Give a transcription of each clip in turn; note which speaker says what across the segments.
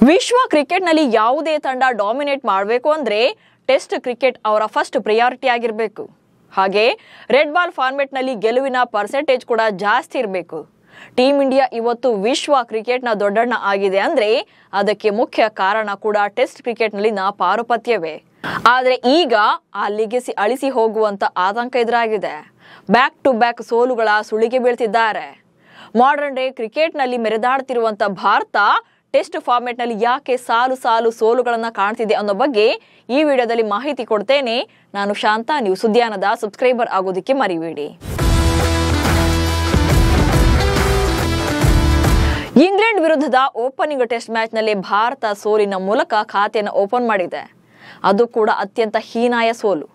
Speaker 1: ವಿಶ್ವ ಕ್ರಿಕೆಟ್ನಲ್ಲಿ ಯಾವುದೇ ತಂಡ ಡಾಮಿನೇಟ್ ಮಾಡಬೇಕು ಅಂದ್ರೆ ಟೆಸ್ಟ್ ಕ್ರಿಕೆಟ್ ಅವರ ಫಸ್ಟ್ ಪ್ರಿಯಾರಿಟಿ ಆಗಿರಬೇಕು. ಹಾಗೆ ರೆಡ್ ಬಾಲ್ ಫಾರ್ಮೆಟ್ನಲ್ಲಿ ಗೆಲುವಿನ ಪರ್ಸೆಂಟೇಜ್ ಕೂಡ ಜಾಸ್ತಿ ಇರಬೇಕು. ಟೀಮ್ ಇಂಡಿಯಾ ಇವತ್ತು ವಿಶ್ವ ಕ್ರಿಕೆಟ್ನ ದೊಡ್ಡಣ್ಣ ಆಗಿದೆ ಅಂದ್ರೆ ಅದಕ್ಕೆ ಮುಖ್ಯ ಕಾರಣ ಕೂಡ ಟೆಸ್ಟ್ ಕ್ರಿಕೆಟ್ನಲ್ಲಿನ ಪಾರುಪತ್ಯವೇ. ಆದರೆ ಈಗ ಆ ಲೆಗಸಿ ಅಳಿಸಿ ಹೋಗುವಂತ ಆತಂಕ ಎದುರಾಗಿದೆ. ಬ್ಯಾಕ್ ಟು ಬ್ಯಾಕ್ ಸೋಲುಗಳ ಸುಳಿಗೆ ಬೀಳ್ತಿದ್ದಾರೆ. ಮಾಡರ್ನ್ ಡೇ ಕ್ರಿಕೆಟ್ನಲ್ಲಿ ಮೆರೆದಾಡ್ತಿರುವಂತ ಭಾರತ ಟೆಸ್ಟ್ ಫಾರ್ಮೆಟ್ನಲ್ಲಿ ಯಾಕೆ ಸಾಲು ಸಾಲು ಸೋಲುಗಳನ್ನ ಕಾಣ್ತಿದೆ ಅನ್ನೋ ಬಗ್ಗೆ ಈ ವಿಡಿಯೋದಲ್ಲಿ ಮಾಹಿತಿ ಕೊಡ್ತೇನೆ. ನಾನು ಶಾಂತ, ನೀವು ಸುದ್ದಿಯಾನದ ಸಬ್ಸ್ಕ್ರೈಬರ್ ಆಗೋದಕ್ಕೆ ಮರಿಬೇಡಿ. ಇಂಗ್ಲೆಂಡ್ ವಿರುದ್ಧದ ಓಪನಿಂಗ್ ಟೆಸ್ಟ್ ಮ್ಯಾಚ್ನಲ್ಲಿ ಭಾರತ ಸೋಲಿನ ಮೂಲಕ ಖಾತೆಯನ್ನು ಓಪನ್ ಮಾಡಿದೆ. ಅದು ಕೂಡ ಅತ್ಯಂತ ಹೀನಾಯ ಸೋಲು.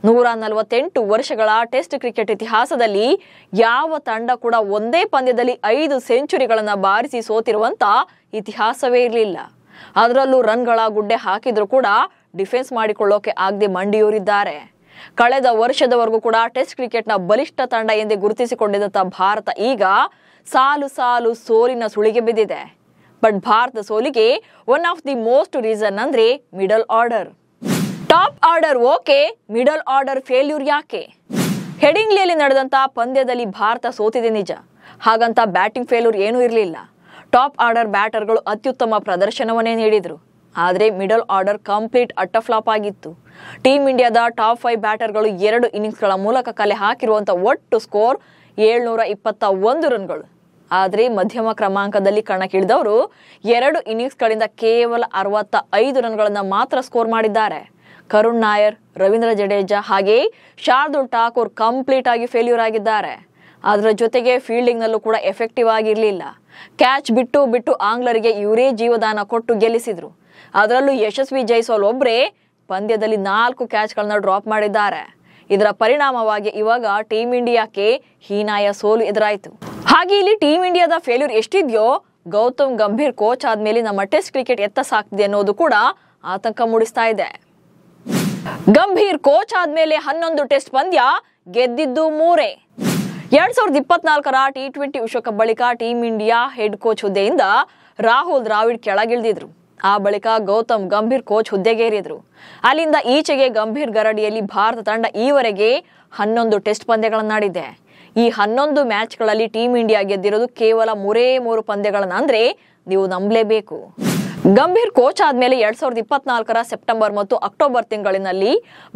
Speaker 1: 148 ವರ್ಷಗಳ ಟೆಸ್ಟ್ ಕ್ರಿಕೆಟ್ ಇತಿಹಾಸದಲ್ಲಿ ಯಾವ ತಂಡ ಕೂಡ ಒಂದೇ ಪಂದ್ಯದಲ್ಲಿ 5 ಸೆಂಚುರಿಗಳನ್ನು ಬಾರಿಸಿ ಸೋತಿರುವಂತ ಇತಿಹಾಸವೇ ಇರಲಿಲ್ಲ. ಅದರಲ್ಲೂ ರನ್ಗಳ ಗುಡ್ಡೆ ಹಾಕಿದ್ರು ಕೂಡ ಡಿಫೆನ್ಸ್ ಮಾಡಿಕೊಳ್ಳೋಕೆ ಆಗದೆ ಮಂಡಿಯೂರಿದ್ದಾರೆ. ಕಳೆದ ವರ್ಷದವರೆಗೂ ಕೂಡ ಟೆಸ್ಟ್ ಕ್ರಿಕೆಟ್ನ ಬಲಿಷ್ಠ ತಂಡ ಎಂದೇ ಗುರುತಿಸಿಕೊಂಡಿದ್ದಂತ ಭಾರತ ಈಗ ಸಾಲು ಸಾಲು ಸೋಲಿನ ಸುಳಿಗೆ ಬಿದ್ದಿದೆ. ಬಟ್ ಭಾರತ ಸೋಲಿಗೆ one of the most reason ಅಂದ್ರೆ middle order. Top order okay, middle order failure ಯಾಕೆ? ಹೆಡಿಂಗ್ಲಿಯಲ್ಲಿ ನಡೆದಂತ ಪಂದ್ಯದಲ್ಲಿ ಭಾರತ ಸೋತಿದೆ ನಿಜ, ಹಾಗಂತ ಬ್ಯಾಟಿಂಗ್ ಫೇಲ್ಯೂರ್ ಏನೂ ಇರಲಿಲ್ಲ. ಟಾಪ್ ಆರ್ಡರ್ ಬ್ಯಾಟರ್ಗಳು ಅತ್ಯುತ್ತಮ ಪ್ರದರ್ಶನವನ್ನೇ ನೀಡಿದ್ರು. ಆದರೆ ಮಿಡಲ್ ಆರ್ಡರ್ ಕಂಪ್ಲೀಟ್ ಅಟ್ಟಫ್ಲಾಪ್ ಆಗಿತ್ತು. ಟೀಮ್ ಇಂಡಿಯಾದ ಟಾಪ್ 5 ಬ್ಯಾಟರ್ಗಳು 2 ಇನ್ನಿಂಗ್ಸ್ಗಳ ಮೂಲಕ ಕಲೆ ಹಾಕಿರುವಂತ ಒಟ್ಟು ಸ್ಕೋರ್ 721 ರನ್ಗಳು. ಆದರೆ ಮಧ್ಯಮ ಕ್ರಮಾಂಕದಲ್ಲಿ ಕಣಕ್ಕಿಳಿದವರು 2 ಇನ್ನಿಂಗ್ಸ್ಗಳಿಂದ ಕೇವಲ 65 ರನ್ಗಳನ್ನ ಮಾತ್ರ ಸ್ಕೋರ್ ಮಾಡಿದ್ದಾರೆ. ಕರುಣ್ ನಾಯರ್, ರವೀಂದ್ರ ಜಡೇಜಾ ಹಾಗೆ ಶಾರ್ದುಲ್ ಠಾಕೂರ್ ಕಂಪ್ಲೀಟ್ ಆಗಿ ಫೇಲ್ಯೂರ್ ಆಗಿದ್ದಾರೆ. ಅದರ ಜೊತೆಗೆ ಫೀಲ್ಡಿಂಗ್ ನಲ್ಲೂ ಕೂಡ ಎಫೆಕ್ಟಿವ್ ಆಗಿರಲಿಲ್ಲ. ಕ್ಯಾಚ್ ಬಿಟ್ಟು ಆಂಗ್ಲರಿಗೆ ಇವರೇ ಜೀವದಾನ ಕೊಟ್ಟು ಗೆಲ್ಲಿಸಿದ್ರು. ಅದರಲ್ಲೂ ಯಶಸ್ವಿ ಜೈಸ್ವಾಲ್ ಒಬ್ಬರೇ ಪಂದ್ಯದಲ್ಲಿ 4 ಕ್ಯಾಚ್ಗಳನ್ನ ಡ್ರಾಪ್ ಮಾಡಿದ್ದಾರೆ. ಇದರ ಪರಿಣಾಮವಾಗಿ ಇವಾಗ ಟೀಮ್ ಇಂಡಿಯಾಕ್ಕೆ ಹೀನಾಯ ಸೋಲು ಎದುರಾಯಿತು. ಹಾಗೆ ಇಲ್ಲಿ ಟೀಮ್ ಇಂಡಿಯಾದ ಫೇಲ್ಯೂರ್ ಎಷ್ಟಿದೆಯೋ ಗೌತಮ್ ಗಂಭೀರ್ ಕೋಚ್ ಆದ್ಮೇಲೆ ನಮ್ಮ ಟೆಸ್ಟ್ ಕ್ರಿಕೆಟ್ ಎತ್ತ ಸಾಕ್ತಿದೆ ಅನ್ನೋದು ಕೂಡ ಆತಂಕ ಮೂಡಿಸ್ತಾ ಇದೆ. ಗಂಭೀರ್ ಕೋಚ್ ಆದ್ಮೇಲೆ 11 ಟೆಸ್ಟ್ ಪಂದ್ಯ ಗೆದ್ದಿದ್ದು 3. 2024ರ T20 ವಿಶ್ವಕಪ್ ಬಳಿಕ ಟೀಮ್ ಇಂಡಿಯಾ ಹೆಡ್ ಕೋಚ್ ಹುದ್ದೆಯಿಂದ ರಾಹುಲ್ ದ್ರಾವಿಡ್ ಕೆಳಗಿಳಿದಿದ್ರು. ಆ ಬಳಿಕ ಗೌತಮ್ ಗಂಭೀರ್ ಕೋಚ್ ಹುದ್ದೆಗೇರಿದ್ರು. ಅಲ್ಲಿಂದ ಈಚೆಗೆ ಗಂಭೀರ್ ಗರಡಿಯಲ್ಲಿ ಭಾರತ ತಂಡ ಈವರೆಗೆ 11 ಟೆಸ್ಟ್ ಪಂದ್ಯಗಳನ್ನಾಡಿದೆ. ಈ 11 ಮ್ಯಾಚ್ಗಳಲ್ಲಿ ಟೀಮ್ ಇಂಡಿಯಾ ಗೆದ್ದಿರೋದು ಕೇವಲ 3 ಪಂದ್ಯಗಳನ್ನ ಅಂದ್ರೆ ನೀವು ನಂಬಲೇಬೇಕು. ಗಂಭೀರ್ ಕೋಚ್ ಆದ್ಮೇಲೆ 2024ರ ಸೆಪ್ಟೆಂಬರ್ ಮತ್ತು ಅಕ್ಟೋಬರ್ ತಿಂಗಳಿನಲ್ಲಿ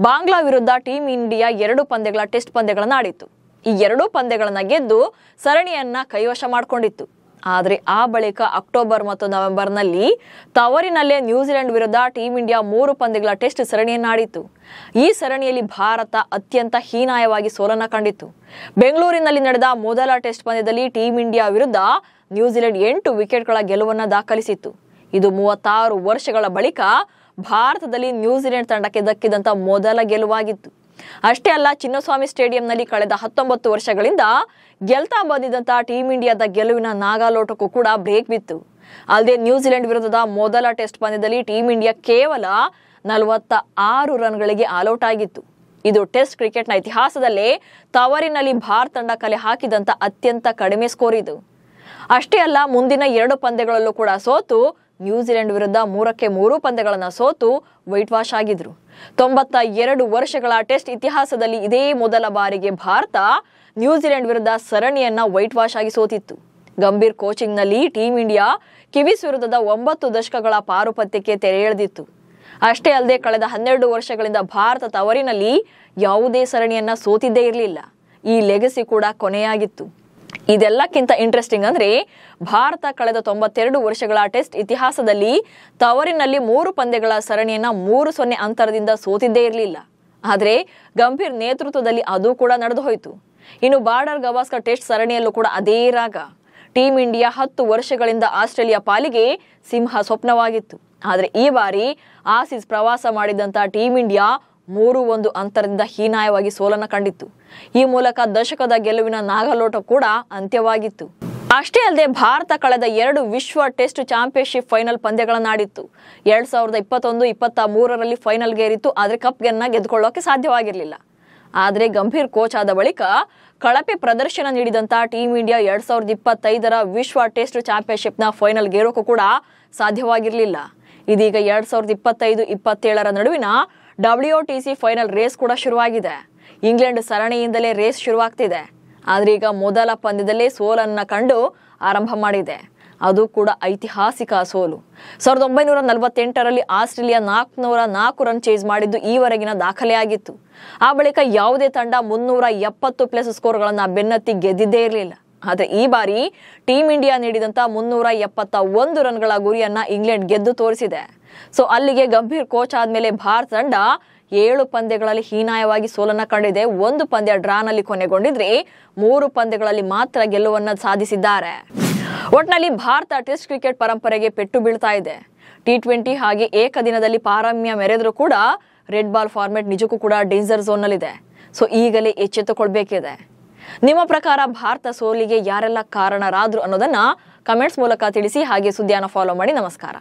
Speaker 1: ಬಾಂಗ್ಲಾ ವಿರುದ್ಧ ಟೀಮ್ ಇಂಡಿಯಾ 2 ಪಂದ್ಯಗಳ ಟೆಸ್ಟ್ ಪಂದ್ಯಗಳನ್ನ ಆಡಿತ್ತು. ಈ 2 ಪಂದ್ಯಗಳನ್ನ ಗೆದ್ದು ಸರಣಿಯನ್ನ ಕೈವಶ ಮಾಡಿಕೊಂಡಿತ್ತು. ಆದರೆ ಆ ಬಳಿಕ ಅಕ್ಟೋಬರ್ ಮತ್ತು ನವೆಂಬರ್ನಲ್ಲಿ ತವರಿನಲ್ಲೇ ನ್ಯೂಜಿಲೆಂಡ್ ವಿರುದ್ಧ ಟೀಮ್ ಇಂಡಿಯಾ 3 ಪಂದ್ಯಗಳ ಟೆಸ್ಟ್ ಸರಣಿಯನ್ನಾಡಿತ್ತು. ಈ ಸರಣಿಯಲ್ಲಿ ಭಾರತ ಅತ್ಯಂತ ಹೀನಾಯವಾಗಿ ಸೋಲನ್ನ ಕಂಡಿತ್ತು. ಬೆಂಗಳೂರಿನಲ್ಲಿ ನಡೆದ ಮೊದಲ ಟೆಸ್ಟ್ ಪಂದ್ಯದಲ್ಲಿ ಟೀಮ್ ಇಂಡಿಯಾ ವಿರುದ್ಧ ನ್ಯೂಜಿಲೆಂಡ್ 8 ವಿಕೆಟ್ಗಳ ಗೆಲುವನ್ನ ದಾಖಲಿಸಿತ್ತು. ಇದು 36 ವರ್ಷಗಳ ಬಳಿಕ ಭಾರತದಲ್ಲಿ ನ್ಯೂಜಿಲೆಂಡ್ ತಂಡಕ್ಕೆ ದಕ್ಕಿದಂತ ಮೊದಲ ಗೆಲುವಾಗಿತ್ತು. ಅಷ್ಟೇ ಅಲ್ಲ, ಚಿನ್ನಸ್ವಾಮಿ ಸ್ಟೇಡಿಯಂನಲ್ಲಿ ಕಳೆದ 19 ವರ್ಷಗಳಿಂದ ಗೆಲ್ತಾ ಬಂದಿದ್ದಂತ ಟೀಮ್ ಇಂಡಿಯಾದ ಗೆಲುವಿನ ನಾಗಾಲೋಟಕ್ಕೂ ಕೂಡ ಬ್ರೇಕ್ ಬಿತ್ತು. ಅಲ್ಲದೆ ನ್ಯೂಜಿಲೆಂಡ್ ವಿರುದ್ಧದ ಮೊದಲ ಟೆಸ್ಟ್ ಪಂದ್ಯದಲ್ಲಿ ಟೀಮ್ ಇಂಡಿಯಾ ಕೇವಲ 46 ರನ್ಗಳಿಗೆ ಆಲ್ಔಟ್ ಆಗಿತ್ತು. ಇದು ಟೆಸ್ಟ್ ಕ್ರಿಕೆಟ್ನ ಇತಿಹಾಸದಲ್ಲೇ ತವರಿನಲ್ಲಿ ಭಾರತ ತಂಡ ಕಲೆ ಹಾಕಿದಂತ ಅತ್ಯಂತ ಕಡಿಮೆ ಸ್ಕೋರ್ ಇದು. ಅಷ್ಟೇ ಅಲ್ಲ, ಮುಂದಿನ 2 ಪಂದ್ಯಗಳಲ್ಲೂ ಕೂಡ ಸೋತು ನ್ಯೂಜಿಲೆಂಡ್ ವಿರುದ್ಧ 3 ಪಂದ್ಯಗಳನ್ನ ಸೋತು ವೈಟ್ ವಾಶ್ ಆಗಿದ್ರು. 92 ವರ್ಷಗಳ ಟೆಸ್ಟ್ ಇತಿಹಾಸದಲ್ಲಿ ಇದೇ ಮೊದಲ ಬಾರಿಗೆ ಭಾರತ ನ್ಯೂಜಿಲೆಂಡ್ ವಿರುದ್ಧ ಸರಣಿಯನ್ನ ವೈಟ್ ವಾಶ್ ಆಗಿ ಸೋತಿತ್ತು. ಗಂಭೀರ್ ಕೋಚಿಂಗ್ ನಲ್ಲಿ ಟೀಮ್ ಇಂಡಿಯಾ ಕಿವೀಸ್ ವಿರುದ್ಧದ 9 ದಶಕಗಳ ಪಾರುಪತ್ಯಕ್ಕೆ ತೆರೆ ಎಳೆದಿತ್ತು. ಅಷ್ಟೇ ಅಲ್ಲದೆ ಕಳೆದ 12 ವರ್ಷಗಳಿಂದ ಭಾರತ ತವರಿನಲ್ಲಿ ಯಾವುದೇ ಸರಣಿಯನ್ನ ಸೋತಿದ್ದೇ ಇರಲಿಲ್ಲ. ಈ ಲೆಗಸಿ ಕೂಡ ಕೊನೆಯಾಗಿತ್ತು. ಇದೆಲ್ಲಕ್ಕಿಂತ ಇಂಟ್ರೆಸ್ಟಿಂಗ್ ಅಂದ್ರೆ ಭಾರತ ಕಳೆದ 92 ವರ್ಷಗಳ ಟೆಸ್ಟ್ ಇತಿಹಾಸದಲ್ಲಿ ತವರಿನಲ್ಲಿ 3 ಪಂದ್ಯಗಳ ಸರಣಿಯನ್ನ 3-0 ಅಂತರದಿಂದ ಸೋತಿದ್ದೇ ಇರಲಿಲ್ಲ. ಆದ್ರೆ ಗಂಭೀರ್ ನೇತೃತ್ವದಲ್ಲಿ ಅದು ಕೂಡ ನಡೆದು ಹೋಯಿತು. ಇನ್ನು ಬಾರ್ಡರ್ ಗವಾಸ್ಕರ್ ಟೆಸ್ಟ್ ಸರಣಿಯಲ್ಲೂ ಕೂಡ ಅದೇ ರಾಗ. ಟೀಮ್ ಇಂಡಿಯಾ 10 ವರ್ಷಗಳಿಂದ ಆಸ್ಟ್ರೇಲಿಯಾ ಪಾಲಿಗೆ ಸಿಂಹ ಸ್ವಪ್ನವಾಗಿತ್ತು. ಆದ್ರೆ ಈ ಬಾರಿ ಆಸೀಸ್ ಪ್ರವಾಸ ಮಾಡಿದಂತ ಟೀಮ್ ಇಂಡಿಯಾ 3-1 ಅಂತರದಿಂದ ಹೀನಾಯವಾಗಿ ಸೋಲನ್ನ ಕಂಡಿತ್ತು. ಈ ಮೂಲಕ ದಶಕದ ಗೆಲುವಿನ ನಾಗಲೋಟ ಕೂಡ ಅಂತ್ಯವಾಗಿತ್ತು. ಅಷ್ಟೇ ಅಲ್ಲದೆ ಭಾರತ ಕಳೆದ 2 ವಿಶ್ವ ಟೆಸ್ಟ್ ಚಾಂಪಿಯನ್ಶಿಪ್ ಫೈನಲ್ ಪಂದ್ಯಗಳನ್ನಾಡಿತ್ತು. 2021-23ರಲ್ಲಿ ಫೈನಲ್ಗೇರಿತ್ತು. ಆದ್ರೆ ಕಪ್ಗನ್ನ ಗೆದ್ದುಕೊಳ್ಳೋಕೆ ಸಾಧ್ಯವಾಗಿರಲಿಲ್ಲ. ಆದರೆ ಗಂಭೀರ್ ಕೋಚ್ ಆದ ಬಳಿಕ ಕಳಪೆ ಪ್ರದರ್ಶನ ನೀಡಿದಂತ ಟೀಂ ಇಂಡಿಯಾ 2025ರ ವಿಶ್ವ ಟೆಸ್ಟ್ ಚಾಂಪಿಯನ್ಶಿಪ್ನ ಫೈನಲ್ಗೇರೋಕು ಕೂಡ ಸಾಧ್ಯವಾಗಿರಲಿಲ್ಲ. ಇದೀಗ 2025-27ರ ನಡುವಿನ WTC ಫೈನಲ್ ರೇಸ್ ಕೂಡ ಶುರುವಾಗಿದೆ. ಇಂಗ್ಲೆಂಡ್ ಸರಣಿಯಿಂದಲೇ ರೇಸ್ ಶುರುವಾಗ್ತಿದೆ. ಆದ್ರೆ ಈಗ ಮೊದಲ ಪಂದ್ಯದಲ್ಲೇ ಸೋಲನ್ನ ಕಂಡು ಆರಂಭ ಮಾಡಿದೆ. ಅದು ಕೂಡ ಐತಿಹಾಸಿಕ ಸೋಲು. 1948ರಲ್ಲಿ ಆಸ್ಟ್ರೇಲಿಯಾ 404 ರನ್ ಚೇಸ್ ಮಾಡಿದ್ದು ಈವರೆಗಿನ ದಾಖಲೆಯಾಗಿತ್ತು. ಆ ಬಳಿಕ ಯಾವುದೇ ತಂಡ 370+ ಸ್ಕೋರ್ಗಳನ್ನ ಬೆನ್ನತ್ತಿ ಗೆದ್ದಿದ್ದೇ ಇರಲಿಲ್ಲ. ಆದ್ರೆ ಈ ಬಾರಿ ಟೀಂ ಇಂಡಿಯಾ ನೀಡಿದಂತ 371 ರನ್ಗಳ ಗುರಿಯನ್ನ ಇಂಗ್ಲೆಂಡ್ ಗೆದ್ದು ತೋರಿಸಿದೆ. ಸೊ ಅಲ್ಲಿಗೆ ಗಂಭೀರ್ ಕೋಚ್ ಆದ್ಮೇಲೆ ಭಾರತ ತಂಡ 7 ಪಂದ್ಯಗಳಲ್ಲಿ ಹೀನಾಯವಾಗಿ ಸೋಲನ್ನ ಕಂಡಿದೆ. 1 ಪಂದ್ಯ ಡ್ರಾನಲ್ಲಿ ಕೊನೆಗೊಂಡಿದ್ರೆ 3 ಪಂದ್ಯಗಳಲ್ಲಿ ಮಾತ್ರ ಗೆಲುವನ್ನ ಸಾಧಿಸಿದ್ದಾರೆ. ಒಟ್ನಲ್ಲಿ ಭಾರತ ಟೆಸ್ಟ್ ಕ್ರಿಕೆಟ್ ಪರಂಪರೆಗೆ ಪೆಟ್ಟು ಬೀಳ್ತಾ ಇದೆ. T20 ಹಾಗೆ ಏಕದಿನದಲ್ಲಿ ಪಾರಮ್ಯ ಮೆರೆದರೂ ಕೂಡ ರೆಡ್ ಬಾಲ್ ಫಾರ್ಮೆಟ್ ನಿಜಕ್ಕೂ ಕೂಡ ಡೇಂಜರ್ ಝೋನ್ ನಲ್ಲಿದೆ. ಸೊ ಈಗಲೇ ಎಚ್ಚೆತ್ತುಕೊಳ್ಬೇಕಿದೆ. ನಿಮ್ಮ ಪ್ರಕಾರ ಭಾರತ ಸೋಲಿಗೆ ಯಾರೆಲ್ಲ ಕಾರಣರಾದ್ರು ಅನ್ನೋದನ್ನ ಕಮೆಂಟ್ಸ್ ಮೂಲಕ ತಿಳಿಸಿ. ಹಾಗೆ ಸುದ್ದಿಯನ್ನು ಫಾಲೋ ಮಾಡಿ. ನಮಸ್ಕಾರ.